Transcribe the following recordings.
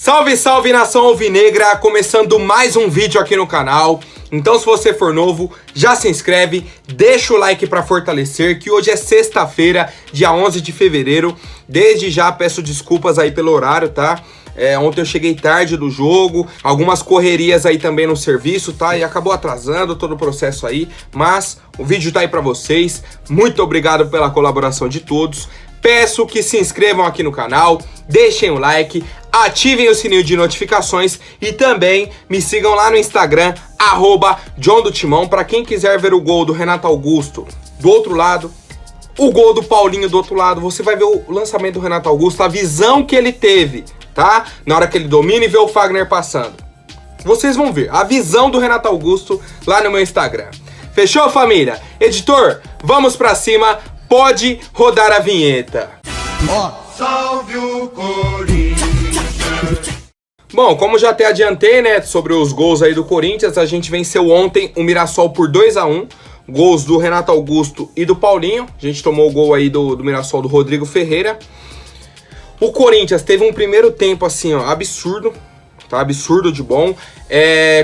Salve, salve, nação alvinegra! Começando mais um vídeo aqui no canal. Então, se você for novo, já se inscreve, deixa o like para fortalecer, que hoje é sexta-feira, dia 11 de fevereiro. Desde já peço desculpas aí pelo horário, tá? Ontem eu cheguei tarde do jogo, algumas correrias aí também no serviço, tá? E acabou atrasando todo o processo aí, mas o vídeo tá aí pra vocês. Muito obrigado pela colaboração de todos. Peço que se inscrevam aqui no canal, deixem o like, ativem o sininho de notificações e também me sigam lá no Instagram, @JohnDoTimão, para quem quiser ver o gol do Renato Augusto do outro lado, o gol do Paulinho do outro lado. Você vai ver o lançamento do Renato Augusto, a visão que ele teve, tá? Na hora que ele domina e vê o Fagner passando. Vocês vão ver a visão do Renato Augusto lá no meu Instagram. Fechou, família? Editor, vamos pra cima, pode rodar a vinheta. Salve o Corinthians! Bom, como já até adiantei, né, sobre os gols aí do Corinthians, a gente venceu ontem o Mirassol por 2-1. Gols do Renato Augusto e do Paulinho. A gente tomou o gol aí do Mirassol do Rodrigo Ferreira. O Corinthians teve um primeiro tempo assim, ó, absurdo, tá? Absurdo de bom.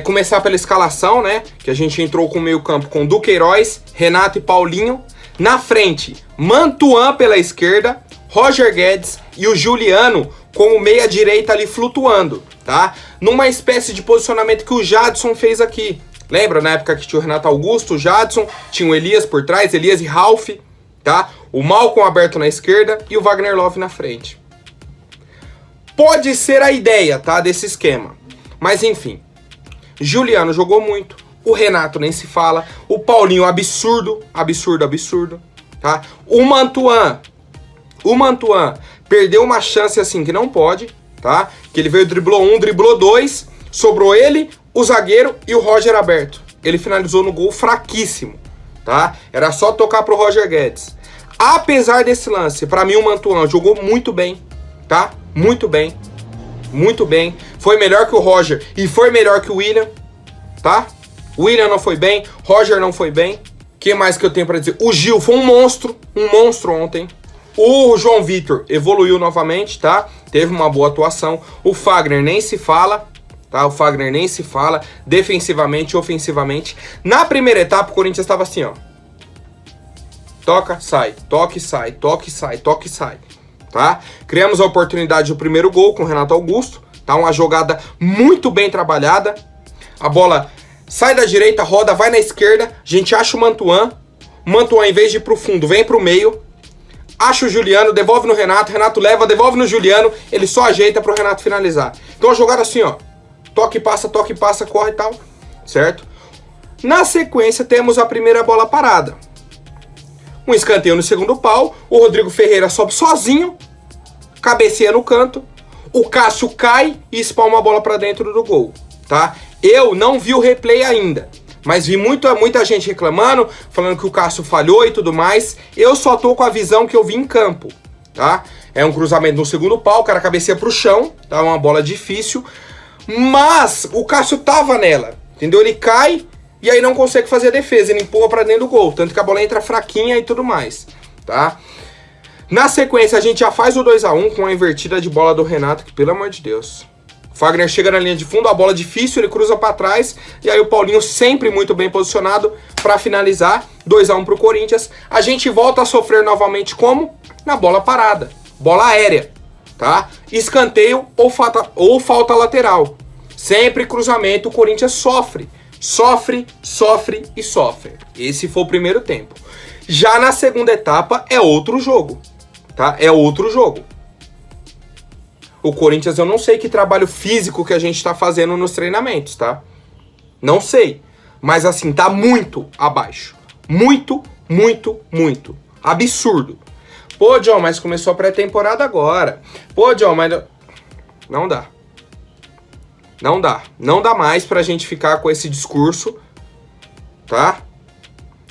Começar pela escalação, né? Que a gente entrou com o meio campo com Duqueiroz, Renato e Paulinho. Na frente, Mantuan pela esquerda, Roger Guedes e o Juliano como meia direita ali flutuando, tá? Numa espécie de posicionamento que o Jadson fez aqui. Lembra na época que tinha o Renato Augusto, o Jadson, tinha o Elias por trás, Elias e Ralf, tá? O Malcom aberto na esquerda e o Wagner Love na frente. Pode ser a ideia, tá, desse esquema. Mas enfim, Juliano jogou muito, o Renato nem se fala, o Paulinho absurdo, tá? O Mantuan perdeu uma chance assim que não pode, tá? Que ele veio, driblou um, driblou dois, sobrou ele, o zagueiro e o Roger aberto. Ele finalizou no gol fraquíssimo, tá? Era só tocar pro Roger Guedes. Apesar desse lance, pra mim o Mantuan jogou muito bem, tá? Muito bem. Foi melhor que o Roger e foi melhor que o William, tá? O William não foi bem, Roger não foi bem. O que mais que eu tenho pra dizer? O Gil foi um monstro ontem. O João Vitor evoluiu novamente, tá? Teve uma boa atuação. O Fagner nem se fala, tá? Defensivamente, ofensivamente. Na primeira etapa, o Corinthians estava assim, ó. Toca, sai, toque, sai, toque, sai, toque, sai. Tá? Criamos a oportunidade do primeiro gol com o Renato Augusto, tá? Uma jogada muito bem trabalhada. A bola sai da direita, roda, vai na esquerda. A gente acha o Mantuan, em vez de ir pro fundo, vem pro meio. Acha o Juliano, devolve no Renato. Renato leva, devolve no Juliano. Ele só ajeita pro Renato finalizar. Então a jogada assim, ó. Toque, passa, corre e tal. Certo? Na sequência temos a primeira bola parada. Um escanteio no segundo pau, o Rodrigo Ferreira sobe sozinho, cabeceia no canto, o Cássio cai e espalma a bola para dentro do gol, tá? Eu não vi o replay ainda, mas vi muita gente reclamando, falando que o Cássio falhou e tudo mais. Eu só tô com a visão que eu vi em campo, tá? É um cruzamento no segundo pau, o cara cabeceia pro chão, tá? Uma bola difícil, mas o Cássio tava nela, entendeu? Ele cai e aí não consegue fazer a defesa, ele empurra pra dentro do gol, tanto que a bola entra fraquinha e tudo mais, tá? Na sequência a gente já faz o 2-1 com a invertida de bola do Renato, que pelo amor de Deus. O Fagner chega na linha de fundo, a bola difícil, ele cruza pra trás, e aí o Paulinho sempre muito bem posicionado pra finalizar, 2-1 pro Corinthians. A gente volta a sofrer novamente como? Na bola parada, bola aérea, tá? Escanteio ou falta lateral. Sempre cruzamento, o Corinthians sofre. Sofre. Esse foi o primeiro tempo. Já na segunda etapa é outro jogo, tá? É outro jogo. O Corinthians, eu não sei que trabalho físico que a gente tá fazendo nos treinamentos, tá? Não sei. Mas assim, tá muito abaixo. Muito. Absurdo. Pô, John, mas começou a pré-temporada agora. Pô, John, mas... Não dá. Não dá mais pra gente ficar com esse discurso, tá?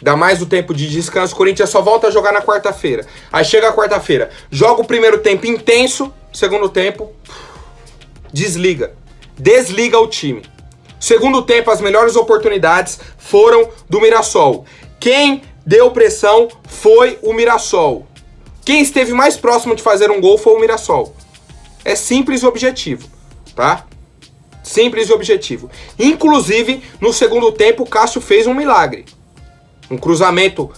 Dá mais o tempo de descanso. O Corinthians só volta a jogar na quarta-feira. Aí chega a quarta-feira, joga o primeiro tempo intenso, segundo tempo, desliga o time. Segundo tempo, as melhores oportunidades foram do Mirassol. Quem deu pressão foi o Mirassol. Quem esteve mais próximo de fazer um gol foi o Mirassol. É simples e objetivo. tá? Simples e objetivo. Inclusive, no segundo tempo, o Cássio fez um milagre. Um cruzamento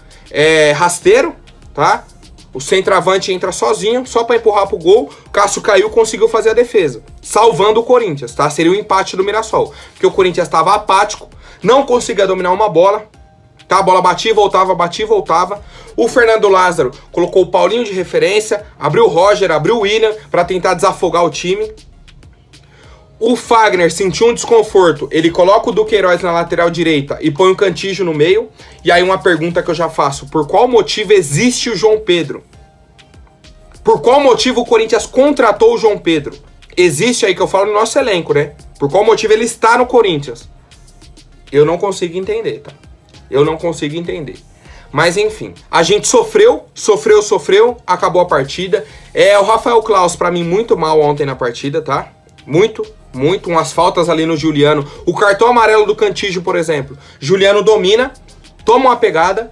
rasteiro, tá? O centroavante entra sozinho, só para empurrar pro gol. O Cássio caiu, conseguiu fazer a defesa, salvando o Corinthians, tá? Seria o empate do Mirassol, porque o Corinthians estava apático, não conseguia dominar uma bola, tá? A bola batia e voltava. O Fernando Lázaro colocou o Paulinho de referência, abriu o Roger, abriu o William para tentar desafogar o time. O Fagner sentiu um desconforto, ele coloca o Duqueiroz na lateral direita e põe o Cantígio no meio. E aí uma pergunta que eu já faço, por qual motivo existe o João Pedro? Por qual motivo o Corinthians contratou o João Pedro? Existe aí que eu falo no nosso elenco, né? Por qual motivo ele está no Corinthians? Eu não consigo entender, tá? Eu não consigo entender. Mas enfim, a gente sofreu, acabou a partida. O Rafael Claus, pra mim, muito mal ontem na partida, tá? Muito, umas faltas ali no Juliano. O cartão amarelo do Cantígio, por exemplo. Juliano domina, toma uma pegada,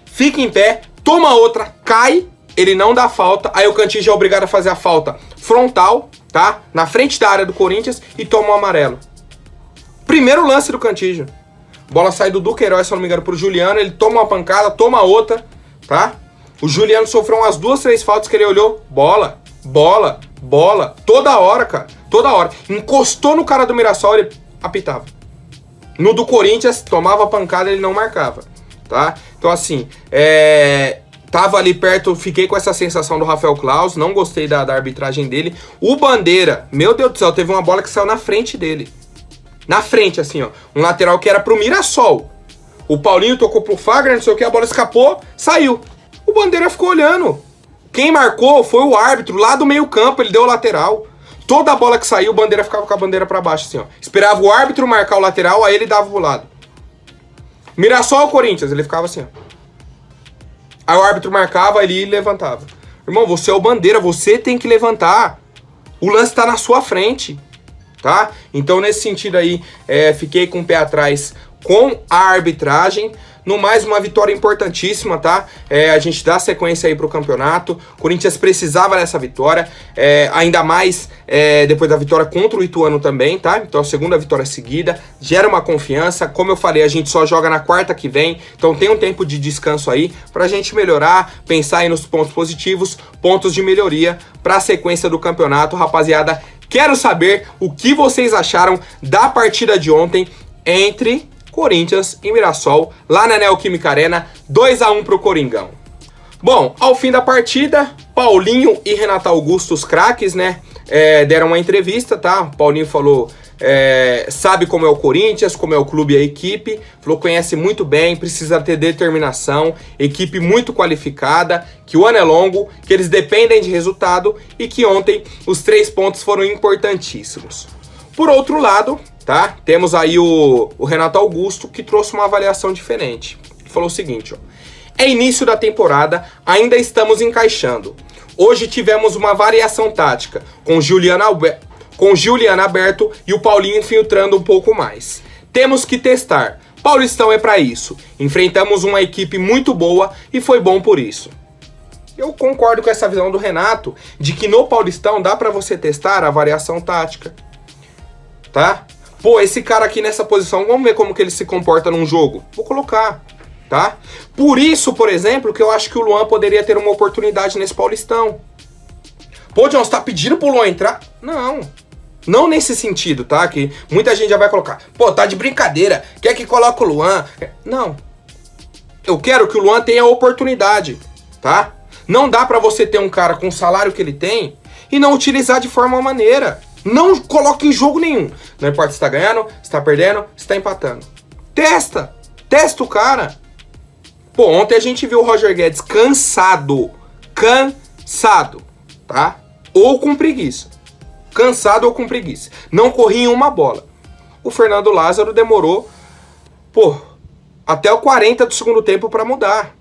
fica em pé, toma outra, cai, ele não dá falta. Aí o Cantígio é obrigado a fazer a falta frontal, tá? Na frente da área do Corinthians e toma um amarelo. Primeiro lance do Cantígio. Bola sai do Duqueiroz, se eu não me engano, pro Juliano. Ele toma uma pancada, toma outra, tá? O Juliano sofreu umas 2, 3 faltas que ele olhou. Bola. Toda hora, cara. Toda hora. Encostou no cara do Mirassol, ele apitava. No do Corinthians, tomava pancada, ele não marcava, tá? Então, assim, tava ali perto, fiquei com essa sensação do Rafael Claus, não gostei da arbitragem dele. O Bandeira, meu Deus do céu, teve uma bola que saiu na frente dele. Na frente, assim, ó. Um lateral que era pro Mirassol. O Paulinho tocou pro Fagner, não sei o que, a bola escapou, saiu. O Bandeira ficou olhando. Quem marcou foi o árbitro, lá do meio campo, ele deu o lateral. Toda a bola que saiu, o Bandeira ficava com a bandeira pra baixo, assim, ó. Esperava o árbitro marcar o lateral, aí ele dava pro lado. Mirassol ou Corinthians, ele ficava assim, ó. Aí o árbitro marcava, ele levantava. Irmão, você é o Bandeira, você tem que levantar. O lance tá na sua frente, tá? Então, nesse sentido aí, fiquei com o pé atrás com a arbitragem. No mais, uma vitória importantíssima, tá? A gente dá sequência aí pro campeonato. O Corinthians precisava dessa vitória, ainda mais depois da vitória contra o Ituano também, tá? Então a segunda vitória seguida, gera uma confiança. Como eu falei, a gente só joga na quarta que vem, então tem um tempo de descanso aí pra gente melhorar, pensar aí nos pontos positivos, pontos de melhoria pra sequência do campeonato. Rapaziada, quero saber o que vocês acharam da partida de ontem entre Corinthians e Mirassol, lá na Neoquímica Arena, 2-1 pro Coringão. Bom, ao fim da partida, Paulinho e Renato Augusto, os craques, né, deram uma entrevista, tá? O Paulinho falou, sabe como é o Corinthians, como é o clube e a equipe, falou, conhece muito bem, precisa ter determinação, equipe muito qualificada, que o ano é longo, que eles dependem de resultado e que ontem os 3 pontos foram importantíssimos. Por outro lado, tá? Temos aí o Renato Augusto, que trouxe uma avaliação diferente. Ele falou o seguinte, ó. É início da temporada, ainda estamos encaixando. Hoje tivemos uma variação tática, com o Juliano aberto e o Paulinho infiltrando um pouco mais. Temos que testar. Paulistão é para isso. Enfrentamos uma equipe muito boa e foi bom por isso. Eu concordo com essa visão do Renato, de que no Paulistão dá para você testar a variação tática. Tá? Pô, esse cara aqui nessa posição, vamos ver como que ele se comporta num jogo. Vou colocar, tá? Por isso, por exemplo, que eu acho que o Luan poderia ter uma oportunidade nesse Paulistão. Pô, John, você tá pedindo pro Luan entrar? Não. Não nesse sentido, tá? Que muita gente já vai colocar. Pô, tá de brincadeira. Quer que coloque o Luan? Não. Eu quero que o Luan tenha oportunidade, tá? Não dá pra você ter um cara com o salário que ele tem e não utilizar de forma maneira. Não coloque em jogo nenhum. Não importa se tá ganhando, se tá perdendo, se tá empatando. Testa o cara. Pô, ontem a gente viu o Roger Guedes cansado, tá? Ou com preguiça. Cansado ou com preguiça. Não corria em uma bola. O Fernando Lázaro demorou, até o 40 do segundo tempo pra mudar.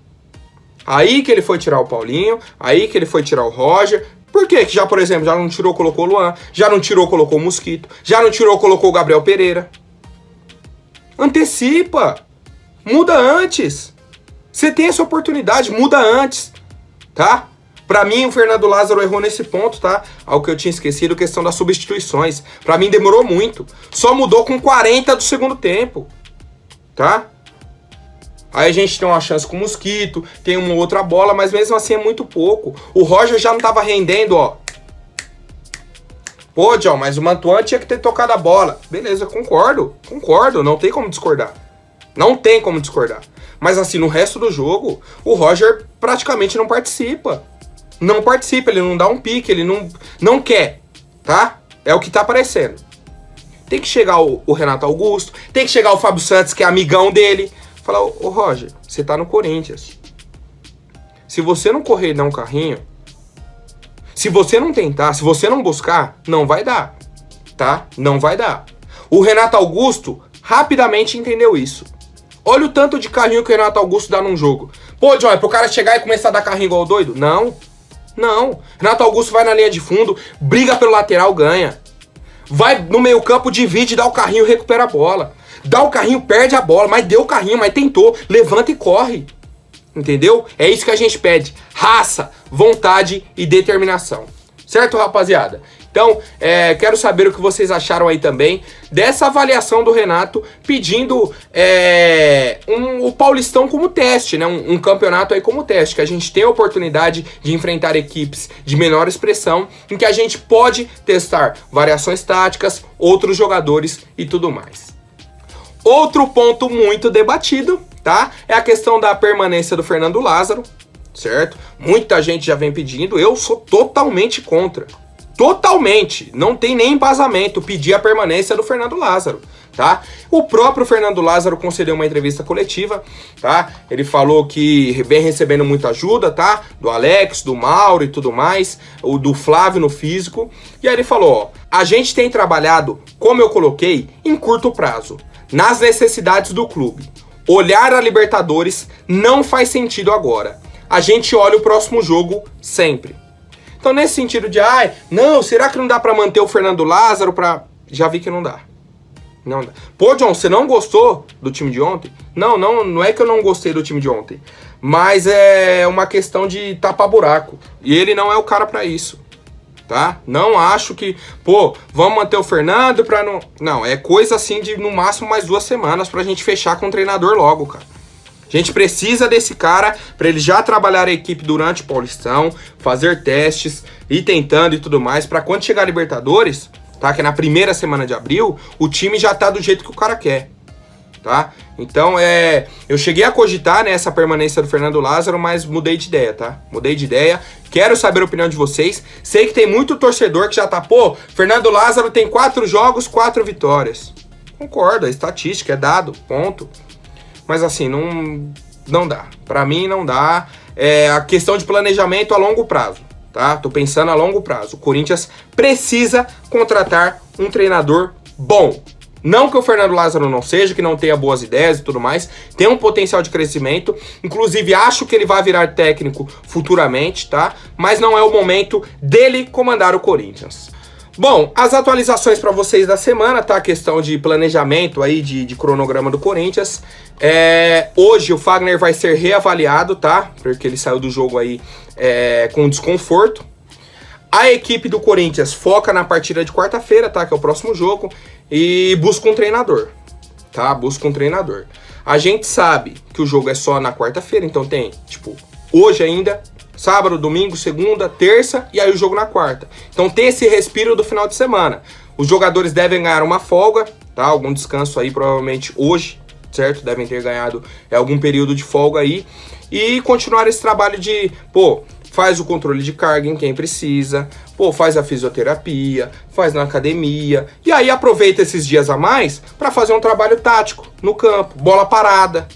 Aí que ele foi tirar o Paulinho, aí que ele foi tirar o Roger. Por quê? Que já, por exemplo, já não tirou, colocou o Luan, já não tirou, colocou o Mosquito, já não tirou, colocou o Gabriel Pereira. Antecipa. Muda antes. Você tem essa oportunidade, muda antes, tá? Pra mim, o Fernando Lázaro errou nesse ponto, tá? Algo que eu tinha esquecido, questão das substituições. Pra mim, demorou muito. Só mudou com 40 do segundo tempo, tá? Aí a gente tem uma chance com o Mosquito, tem uma outra bola, mas mesmo assim é muito pouco. O Roger já não tava rendendo, ó. Pô, John, mas o Mantuan tinha que ter tocado a bola. Beleza, concordo, não tem como discordar. Não tem como discordar. Mas assim, no resto do jogo, o Roger praticamente não participa. Não participa, ele não dá um pique, ele não quer, tá? É o que tá aparecendo. Tem que chegar o Renato Augusto, tem que chegar o Fábio Santos, que é amigão dele. Falar, ô Roger, você tá no Corinthians. Se você não correr e dar um carrinho, se você não tentar, se você não buscar, não vai dar, tá? Não vai dar. O Renato Augusto rapidamente entendeu isso. Olha o tanto de carrinho que o Renato Augusto dá num jogo. Pô, John, é pro cara chegar e começar a dar carrinho igual doido? Não. Renato Augusto vai na linha de fundo, briga pelo lateral, ganha. Vai no meio campo, divide, dá o carrinho, recupera a bola. Dá o carrinho, perde a bola, mas deu o carrinho, mas tentou, levanta e corre. Entendeu? É isso que a gente pede. Raça, vontade e determinação. Certo, rapaziada? Então, quero saber o que vocês acharam aí também dessa avaliação do Renato pedindo o Paulistão como teste, né? Um campeonato aí como teste, que a gente tem a oportunidade de enfrentar equipes de menor expressão, em que a gente pode testar variações táticas, outros jogadores e tudo mais. Outro ponto muito debatido, tá? É a questão da permanência do Fernando Lázaro, certo? Muita gente já vem pedindo, eu sou totalmente contra. Totalmente, não tem nem embasamento pedir a permanência do Fernando Lázaro, tá? O próprio Fernando Lázaro concedeu uma entrevista coletiva, tá? Ele falou que vem recebendo muita ajuda, tá? Do Alex, do Mauro e tudo mais, o do Flávio no físico. E aí ele falou, ó, a gente tem trabalhado, como eu coloquei, em curto prazo, nas necessidades do clube. Olhar a Libertadores não faz sentido agora. A gente olha o próximo jogo sempre. Então, nesse sentido de, não, será que não dá pra manter o Fernando Lázaro pra... Já vi que não dá. Não dá. Pô, John, você não gostou do time de ontem? Não é que eu não gostei do time de ontem. Mas é uma questão de tapar buraco. E ele não é o cara pra isso. Tá? Não acho que, vamos manter o Fernando pra não... Não, é coisa assim de, no máximo, mais 2 semanas pra gente fechar com o treinador logo, cara. A gente precisa desse cara para ele já trabalhar a equipe durante o Paulistão, fazer testes, ir tentando e tudo mais, para quando chegar a Libertadores, tá? Que é na primeira semana de abril, o time já tá do jeito que o cara quer, tá? Então, eu cheguei a cogitar, né, essa permanência do Fernando Lázaro, mas mudei de ideia, tá? Mudei de ideia, quero saber a opinião de vocês. Sei que tem muito torcedor que já tá, Fernando Lázaro tem 4 jogos, 4 vitórias. Concordo, a estatística é dado, ponto. Mas assim, não dá. Pra mim não dá. É a questão de planejamento a longo prazo, tá? Tô pensando a longo prazo. O Corinthians precisa contratar um treinador bom. Não que o Fernando Lázaro não seja, que não tenha boas ideias e tudo mais. Tem um potencial de crescimento. Inclusive, acho que ele vai virar técnico futuramente, tá? Mas não é o momento dele comandar o Corinthians. Bom, as atualizações para vocês da semana, tá? A questão de planejamento aí, de cronograma do Corinthians. Hoje o Fagner vai ser reavaliado, tá? Porque ele saiu do jogo aí com desconforto. A equipe do Corinthians foca na partida de quarta-feira, tá? Que é o próximo jogo. E busca um treinador, tá? Busca um treinador. A gente sabe que o jogo é só na quarta-feira, então tem, hoje ainda... Sábado, domingo, segunda, terça e aí o jogo na quarta. Então tem esse respiro do final de semana. Os jogadores devem ganhar uma folga, tá? Algum descanso aí provavelmente hoje, certo? Devem ter ganhado algum período de folga aí. E continuar esse trabalho de, faz o controle de carga em quem precisa, faz a fisioterapia, faz na academia. E aí aproveita esses dias a mais para fazer um trabalho tático no campo, bola parada,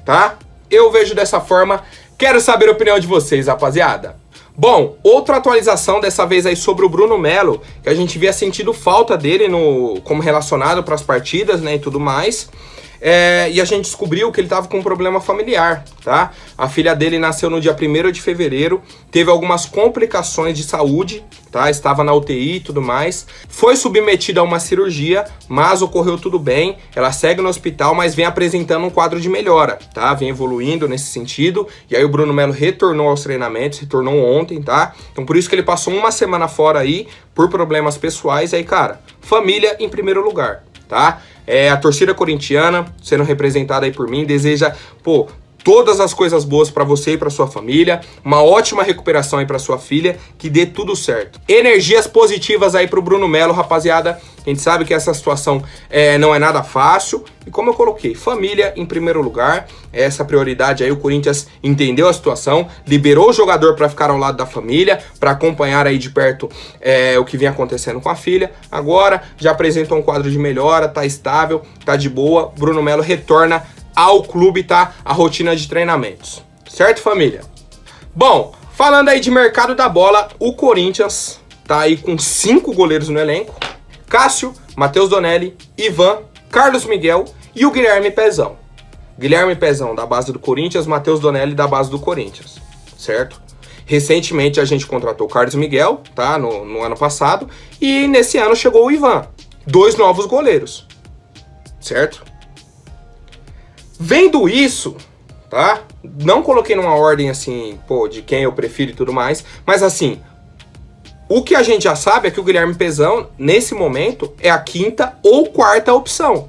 tá? Eu vejo dessa forma. Quero saber a opinião de vocês, rapaziada. Bom, outra atualização, dessa vez aí sobre o Bruno Melo, que a gente via sentido falta dele como relacionado para as partidas, né, e tudo mais. e a gente descobriu que ele estava com um problema familiar, tá? A filha dele nasceu no dia 1º de fevereiro, teve algumas complicações de saúde, tá? Estava na UTI e tudo mais. Foi submetida a uma cirurgia, mas ocorreu tudo bem. Ela segue no hospital, mas vem apresentando um quadro de melhora, tá? Vem evoluindo nesse sentido. E aí o Bruno Melo retornou aos treinamentos, retornou ontem, tá? Então por isso que ele passou uma semana fora aí, por problemas pessoais. Aí, cara, família em primeiro lugar, tá? A torcida corintiana, sendo representada aí por mim, deseja, todas as coisas boas pra você e pra sua família, uma ótima recuperação aí pra sua filha, que dê tudo certo. Energias positivas aí pro Bruno Melo, rapaziada. A gente sabe que essa situação não é nada fácil. E como eu coloquei, família em primeiro lugar, essa prioridade aí, o Corinthians entendeu a situação, liberou o jogador pra ficar ao lado da família, pra acompanhar aí de perto o que vem acontecendo com a filha. Agora já apresentou um quadro de melhora, tá estável, tá de boa. Bruno Melo retorna ao clube, tá? A rotina de treinamentos. Certo, família? Bom, falando aí de mercado da bola, o Corinthians tá aí com 5 goleiros no elenco. Cássio, Matheus Donelli, Ivan, Carlos Miguel e o Guilherme Pezão. Guilherme Pezão da base do Corinthians, Matheus Donelli da base do Corinthians. Certo? Recentemente a gente contratou o Carlos Miguel, tá? No ano passado. E nesse ano chegou o Ivan. 2 novos goleiros. Certo? Vendo isso, tá? Não coloquei numa ordem assim, de quem eu prefiro e tudo mais, mas assim, o que a gente já sabe é que o Guilherme Pezão, nesse momento, é a 5ª ou 4ª opção,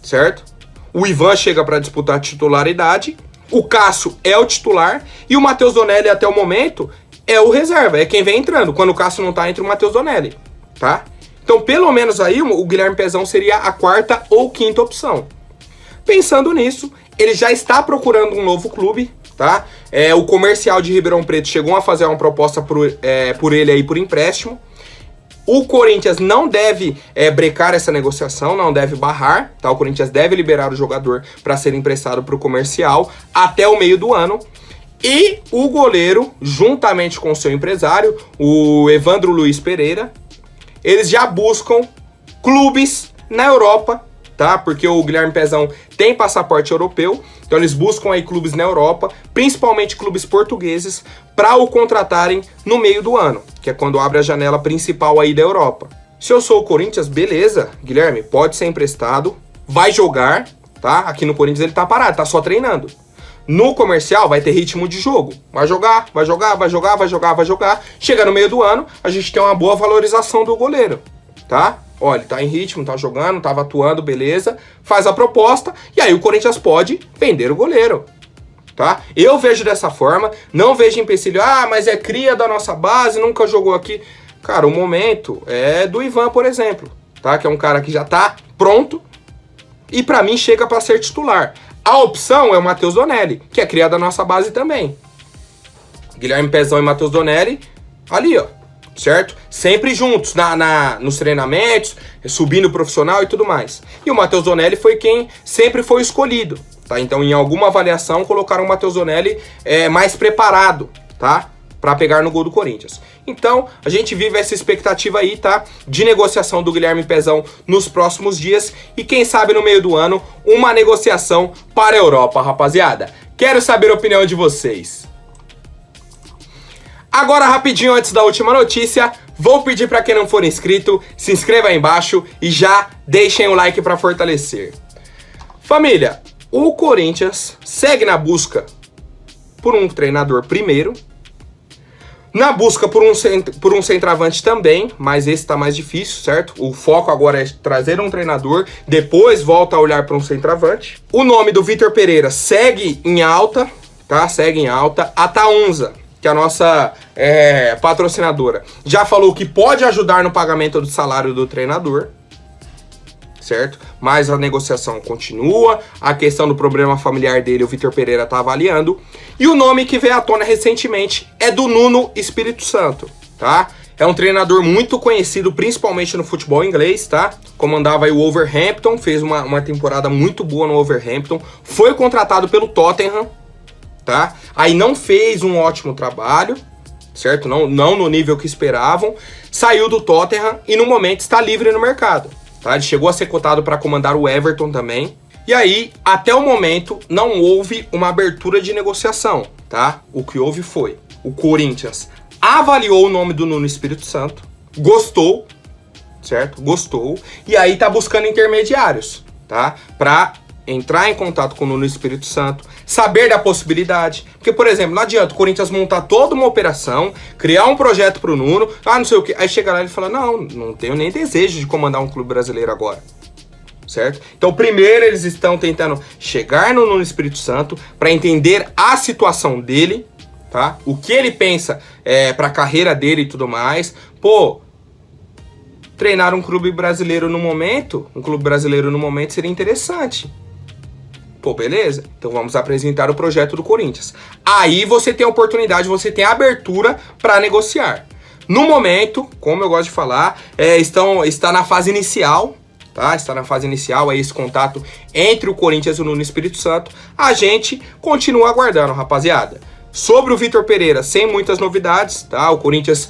certo? O Ivan chega para disputar a titularidade, o Cássio é o titular e o Matheus Donelli, até o momento, é o reserva, é quem vem entrando, quando o Cássio não tá entre o Matheus Donelli, tá? Então, pelo menos aí, o Guilherme Pezão seria a 4ª ou 5ª opção. Pensando nisso, ele já está procurando um novo clube, tá? O Comercial de Ribeirão Preto chegou a fazer uma proposta por ele aí por empréstimo. O Corinthians não deve brecar essa negociação, não deve barrar, tá? O Corinthians deve liberar o jogador para ser emprestado para o Comercial até o meio do ano. E o goleiro, juntamente com o seu empresário, o Evandro Luiz Pereira, eles já buscam clubes na Europa, tá? Porque o Guilherme Pezão tem passaporte europeu, então eles buscam aí clubes na Europa, principalmente clubes portugueses, para o contratarem no meio do ano, que é quando abre a janela principal aí da Europa. Se eu sou o Corinthians, beleza, Guilherme, pode ser emprestado, vai jogar, tá? Aqui no Corinthians ele tá parado, tá só treinando. No Comercial vai ter ritmo de jogo, vai jogar, vai jogar, vai jogar, vai jogar, vai jogar. Chega no meio do ano, a gente tem uma boa valorização do goleiro, tá? Olha, ele tá em ritmo, tá jogando, tava atuando, beleza. Faz a proposta e aí o Corinthians pode vender o goleiro, tá? Eu vejo dessa forma, não vejo empecilho. Mas é cria da nossa base, nunca jogou aqui. Cara, o momento é do Ivan, por exemplo, tá? Que é um cara que já tá pronto e pra mim chega pra ser titular. A opção é o Matheus Donelli, que é cria da nossa base também. Guilherme Pezão e Matheus Donelli, ali, ó. Certo? Sempre juntos, nos treinamentos, subindo o profissional e tudo mais. E o Matheus Donelli foi quem sempre foi escolhido, tá? Então, em alguma avaliação, colocaram o Matheus Donelli mais preparado, tá? Pra pegar no gol do Corinthians. Então, a gente vive essa expectativa aí, tá? De negociação do Guilherme Pezão nos próximos dias. E quem sabe no meio do ano, uma negociação para a Europa, rapaziada. Quero saber a opinião de vocês. Agora, rapidinho, antes da última notícia, vou pedir para quem não for inscrito, se inscreva aí embaixo e já deixem o like para fortalecer. Família, o Corinthians segue na busca por um treinador primeiro, na busca por um centroavante também, mas esse tá mais difícil, certo? O foco agora é trazer um treinador, depois volta a olhar para um centroavante. O nome do Vitor Pereira segue em alta, tá? Segue em alta. A Taunza, que é a nossa patrocinadora, já falou que pode ajudar no pagamento do salário do treinador, certo? Mas a negociação continua, a questão do problema familiar dele, o Vitor Pereira tá avaliando, e o nome que veio à tona recentemente é do Nuno Espírito Santo, tá? É um treinador muito conhecido, principalmente no futebol inglês, tá? Comandava aí o Wolverhampton, fez uma temporada muito boa no Wolverhampton, foi contratado pelo Tottenham, tá? Aí não fez um ótimo trabalho, certo? Não no nível que esperavam, saiu do Tottenham e no momento está livre no mercado, tá? Ele chegou a ser cotado para comandar o Everton também. E aí, até o momento, não houve uma abertura de negociação, tá? O que houve foi, o Corinthians avaliou o nome do Nuno Espírito Santo, gostou, certo? Gostou, e aí tá buscando intermediários, tá? Pra entrar em contato com o Nuno Espírito Santo, saber da possibilidade. Porque, por exemplo, não adianta o Corinthians montar toda uma operação, criar um projeto pro Nuno, não sei o que, aí chega lá e ele fala, não tenho nem desejo de comandar um clube brasileiro agora. Certo? Então, primeiro eles estão tentando chegar no Nuno Espírito Santo para entender a situação dele, tá? O que ele pensa para a carreira dele e tudo mais. Pô, treinar um clube brasileiro no momento, seria interessante. Pô, beleza? Então vamos apresentar o projeto do Corinthians. Aí você tem a oportunidade, você tem a abertura para negociar. No momento, como eu gosto de falar, está na fase inicial. Tá? Está na fase inicial, é esse contato entre o Corinthians e o Nuno Espírito Santo. A gente continua aguardando, rapaziada. Sobre o Vitor Pereira, sem muitas novidades, tá? O Corinthians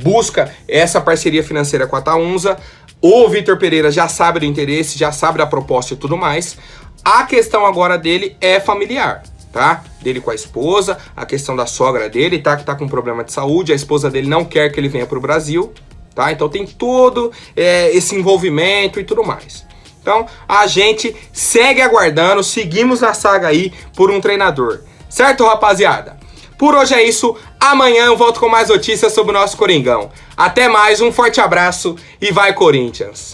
busca essa parceria financeira com a Taunza. O Vitor Pereira já sabe do interesse, já sabe da proposta e tudo mais. A questão agora dele é familiar, tá? Dele com a esposa, a questão da sogra dele, tá? Que tá com problema de saúde, a esposa dele não quer que ele venha pro Brasil. Tá? Então tem todo esse envolvimento e tudo mais. Então a gente segue aguardando, seguimos na saga aí por um treinador. Certo, rapaziada? Por hoje é isso. Amanhã eu volto com mais notícias sobre o nosso Coringão. Até mais, um forte abraço e vai Corinthians!